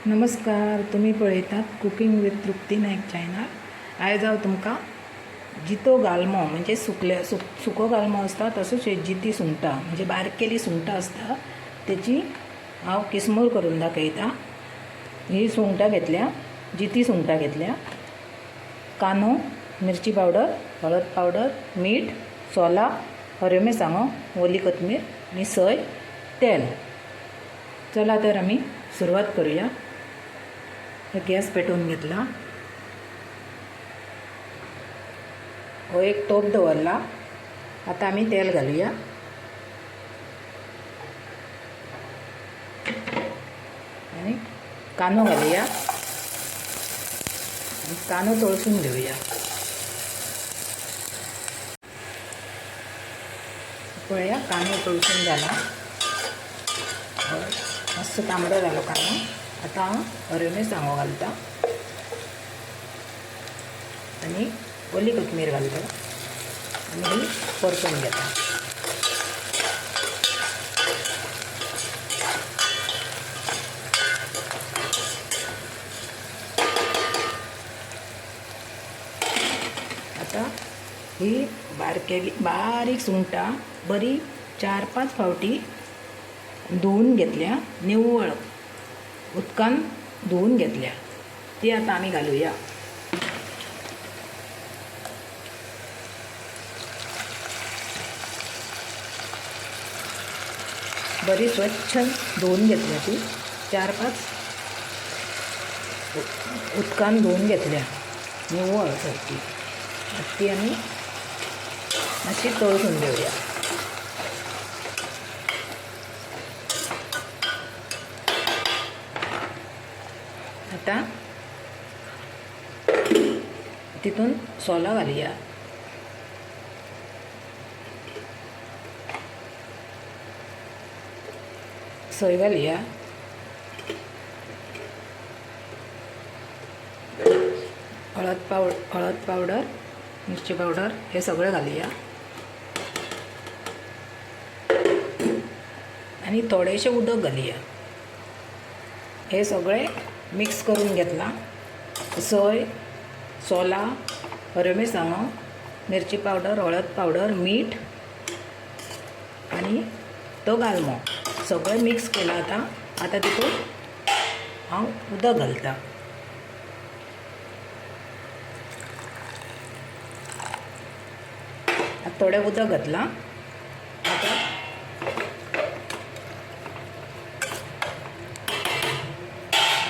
नमस्कार, तुम्ही पळयतात cooking with Trupti Nayak channel. आयज हांव तुमकां जितो गालमो म्हणजे सुको गालमो आसता तसोच जिती सुंगटां म्हणजे बारकेली सुंगटां आसता तेची हांव किसमूर करून दाखयता. ही सुंगटां घेतल्या, जिती सुंगटां घेतल्या, कांदो, मिरची पावडर, हळद पावडर, मीठ, सोला, हऱ्यो मिरसांगो, ओली कोथमीर आनी सोय, तेल. चला तर आमी सुरवात करूया. गॅस पेटवून घेतला. हो एक तोप दवरला. आता आमी तेल घालूया आणि कांदो घालूया. कांदो तळसून घेऊया. पळया कांदो तळसून झाला. मस्त तांबडो जालो कांदो. आता हांव हऱ्यो मिरसांगो घालता आणि ओली कोथमीर घालता आणि ही परतून घेता. आता ही बारीक सुंगटां बरी 4-5 फावटी धुवून घेतल्या, निव्वळ उदकान धुवून घेतल्या. ती आता आमी घालूया. बरी स्वच्छ धुवून घेतल्या. ती 4-5 उदकान धुवून घेतल्या निव्वळ सारकी. ती आमी मातशी तळसून घेवया. आता तितून सोला घालूया. सोय घालूया. हळद पावडर, मिरची पावडर हे सगळं घालूया आणि थोडेशे उदक घालूया. हे सगळे मिक्स करून घेतला. सोय, सोला, हऱ्यो मिरसांगो, मिरची पावडर, हळद पावडर, मीठ आणि तो गालमो सगळं मिक्स केला. आता तितून हांव उदक घालता. थोडे उदक घातला.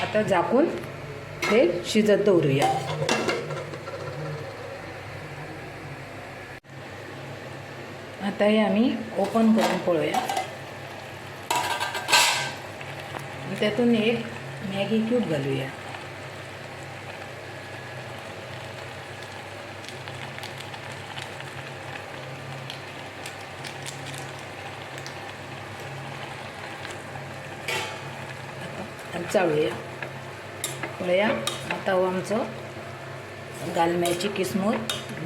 आता झाकून हे शिजत दवरूया. आता हे आमी ओपन करून पळोवया. त्यातून एक मॅगी क्यूब घालूया. चाळूया. पळया आता हो आमचो गालम्याची किसमूर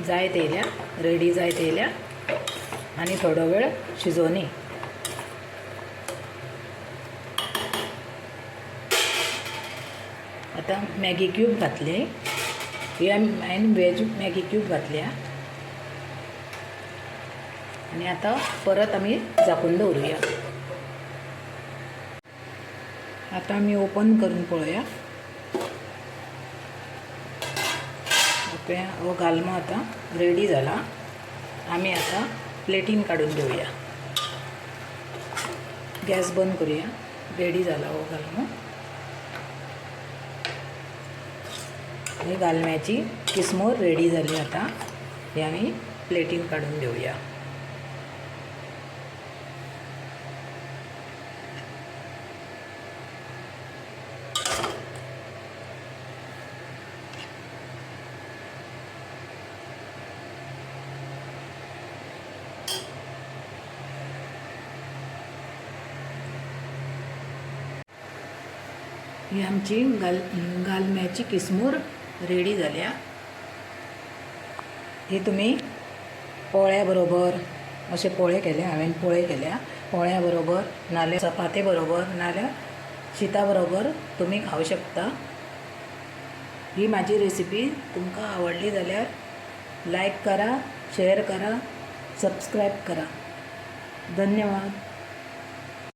जायत येयल्या, रेडी जायत येयल्या आणि थोडो वेळ शिजोवनी. आता मॅगी क्यूब घातले. ही हांवें वेज मॅगी क्यूब घातल्या आणि आता परत आमी झाकून दवरूया. आता आमी ओपन करून पळोवया. हो गालमो आता रेडी जाला. आमी आता प्लेटीन काडून घेवया. गॅस बंद करूया. रेडी जाला हो गालमो. ही गालम्याची किसमूर रेडी जाली. आता हे आमी प्लेटीन काडून घेवया. ही आमची गालम्याची किसमूर रेडी जाल्या. ही तुम्ही पोळ्या बरोबर असे पोळे केले. हांवें पोळे केल्या. पोळ्या बरोबर नाल्यार चपाते बरोबर नाल्यार शीता तुम्ही खाऊ शकता। ही माझी रेसिपी तुमका आवडली जाल्यार लाईक करा, शेअर करा, सबस्क्राईब करा। धन्यवाद।